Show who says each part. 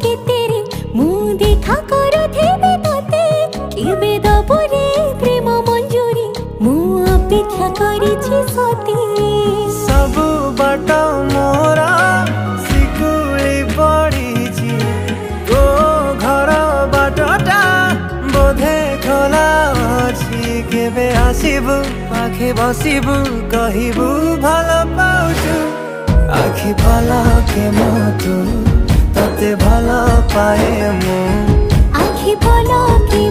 Speaker 1: केतेरे मु देखा करुथिबे तते केबे दबुरे प्रेम मंजूरी मु अपेक्षा करिछि सती
Speaker 2: सब बाट मोरा सिकुली पड़ीछि तो घर बाटटा बोधे खोला अछि केबे आसिबु पाखे बसिबु कहिबु भल पाउछु आखि पलके मो तते भल पाए मु
Speaker 1: आखि पलके